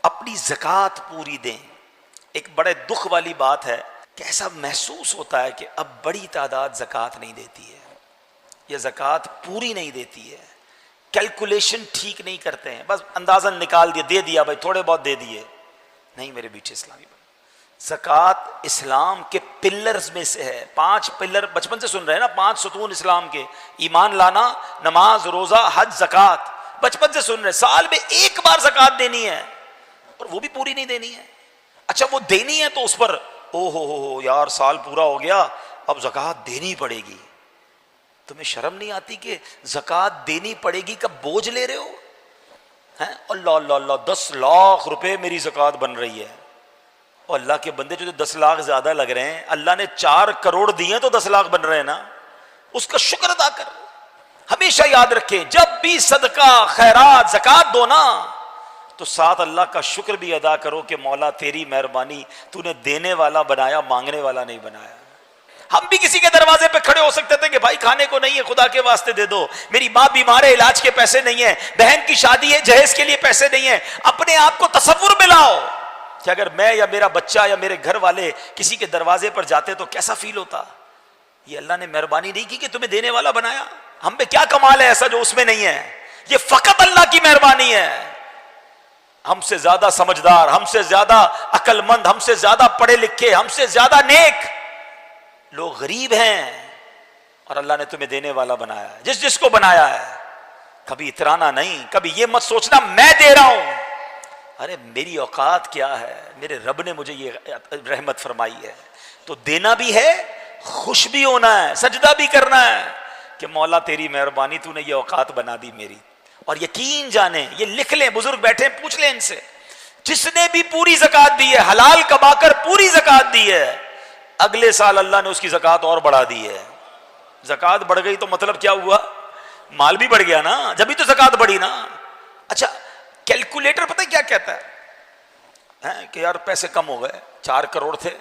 اپنی زکوٰۃ پوری دیں۔ ایک بڑے دکھ والی بات ہے کہ ایسا محسوس ہوتا ہے کہ اب بڑی تعداد زکوٰۃ نہیں دیتی ہے، یہ زکوٰۃ پوری نہیں دیتی ہے، کیلکولیشن ٹھیک نہیں کرتے ہیں، بس اندازن نکال دیا، دے دیا بھائی، تھوڑے بہت دے دیے۔ نہیں میرے بیٹے اسلامی بھائی، زکوٰۃ اسلام کے پلرز میں سے ہے۔ 5 پلر بچپن سے سن رہے ہیں نا، 5 ستون اسلام کے، ایمان لانا، نماز، روزہ، حج، زکوٰۃ، بچپن سے سن رہے۔ سال میں ایک بار زکوٰۃ دینی ہے اور وہ بھی پوری نہیں دینی ہے۔ اچھا وہ دینی ہے تو اس پر او ہو یار سال پورا ہو گیا اب زکوٰۃ دینی پڑے گی۔ تمہیں شرم نہیں آتی کہ زکوٰۃ دینی پڑے گی کا بوجھ لے رہے ہو؟ اللہ اللہ اللہ، 10 لاکھ روپے میری زکوٰۃ بن رہی ہے۔ اور اللہ کے بندے جو 10 لاکھ زیادہ لگ رہے ہیں، اللہ نے 4 کروڑ دیے تو 10 لاکھ بن رہے ہیں نا، اس کا شکر ادا کر۔ ہمیشہ یاد رکھیں جب بھی صدقہ، خیرات، زکوٰۃ دو نا تو ساتھ اللہ کا شکر بھی ادا کرو کہ مولا تیری مہربانی، تو نے دینے والا بنایا، مانگنے والا نہیں بنایا۔ ہم بھی کسی کے دروازے پہ کھڑے ہو سکتے تھے کہ بھائی کھانے کو نہیں ہے، خدا کے واسطے دے دو، میری ماں بیمار ہے، علاج کے پیسے نہیں ہیں، بہن کی شادی ہے، جہیز کے لیے پیسے نہیں ہیں۔ اپنے آپ کو تصور میں لاؤ کہ اگر میں یا میرا بچہ یا میرے گھر والے کسی کے دروازے پر جاتے تو کیسا فیل ہوتا۔ یہ اللہ نے مہربانی نہیں کی کہ تمہیں دینے والا بنایا؟ ہم پہ کیا کمال ہے ایسا جو اس میں نہیں ہے؟ یہ فقط اللہ کی مہربانی ہے۔ ہم سے زیادہ سمجھدار، ہم سے زیادہ عقل مند، ہم سے زیادہ پڑھے لکھے، ہم سے زیادہ نیک لوگ غریب ہیں، اور اللہ نے تمہیں دینے والا بنایا ہے۔ جس کو بنایا ہے کبھی اترانا نہیں، کبھی یہ مت سوچنا میں دے رہا ہوں، ارے میری اوقات کیا ہے، میرے رب نے مجھے یہ رحمت فرمائی ہے تو دینا بھی ہے، خوش بھی ہونا ہے، سجدہ بھی کرنا ہے کہ مولا تیری مہربانی، تو نے یہ اوقات بنا دی میری۔ اور یقین جانیں، یہ لکھ لیں، بزرگ بیٹھے پوچھ لیں ان سے، جس نے بھی پوری زکوٰۃ دی ہے، حلال کما کر پوری زکوٰۃ دی ہے، اگلے سال اللہ نے اس کی زکوٰۃ اور بڑھا دی ہے۔ زکوٰۃ بڑھ گئی تو مطلب کیا ہوا؟ مال بھی بڑھ گیا نا، جبھی تو زکوٰۃ بڑھی نا۔ اچھا کیلکولیٹر پتہ کیا کہتا ہے کہ یار پیسے کم ہو گئے، 4 کروڑ تھے،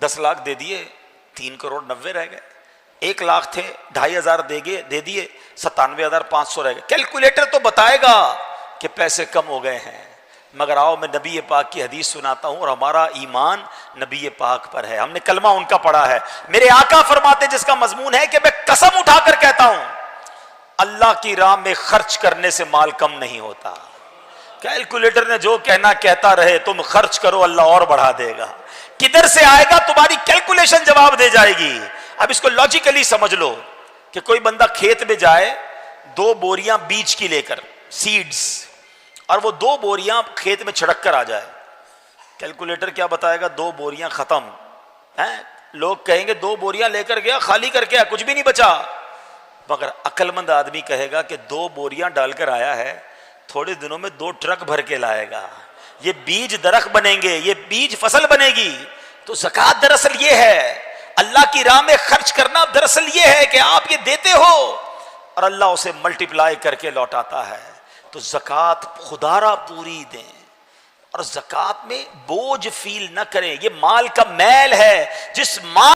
10 لاکھ دے دیے، 3 کروڑ 90 رہ گئے، 1 لاکھ تھے، 2,500 دے دیے، 97,500 رہ گئے۔ کیلکولیٹر تو بتائے گا کہ پیسے کم ہو گئے ہیں، مگر آؤ میں نبی پاک کی حدیث سناتا ہوں، اور ہمارا ایمان نبی پاک پر ہے، ہم نے کلمہ ان کا پڑھا ہے۔ میرے آقا فرماتے جس کا مضمون ہے کہ میں قسم اٹھا کر کہتا ہوں اللہ کی راہ میں خرچ کرنے سے مال کم نہیں ہوتا۔ کیلکولیٹر نے جو کہنا کہتا رہے، تم خرچ کرو اللہ اور بڑھا دے گا۔ کدھر سے آئے گا تمہاری کیلکولیشن جواب دے جائے گی۔ اب اس کو لاجیکلی سمجھ لو کہ کوئی بندہ کھیت میں جائے 2 بوریاں بیج کی لے کر، سیڈز، اور وہ 2 بوریاں کھیت میں چھڑک کر آ جائے، کیلکولیٹر کیا بتائے گا؟ 2 بوریاں ختم ہیں۔ لوگ کہیں گے 2 بوریاں لے کر گیا، خالی کر کے کچھ بھی نہیں بچا، مگر عقل مند آدمی کہے گا کہ 2 بوریاں ڈال کر آیا ہے، تھوڑے دنوں میں 2 ٹرک بھر کے لائے گا، یہ بیج درخت بنیں گے، یہ بیج فصل بنے گی۔ تو زکوٰۃ دراصل یہ ہے، اللہ کی راہ میں خرچ کرنا دراصل یہ ہے کہ آپ یہ دیتے ہو اور اللہ اسے ملٹیپلائی کر کے لوٹاتا ہے۔ تو زکوٰۃ خدا را پوری دیں، اور زکوٰۃ میں بوجھ فیل نہ کریں، یہ مال کا میل ہے، جس مال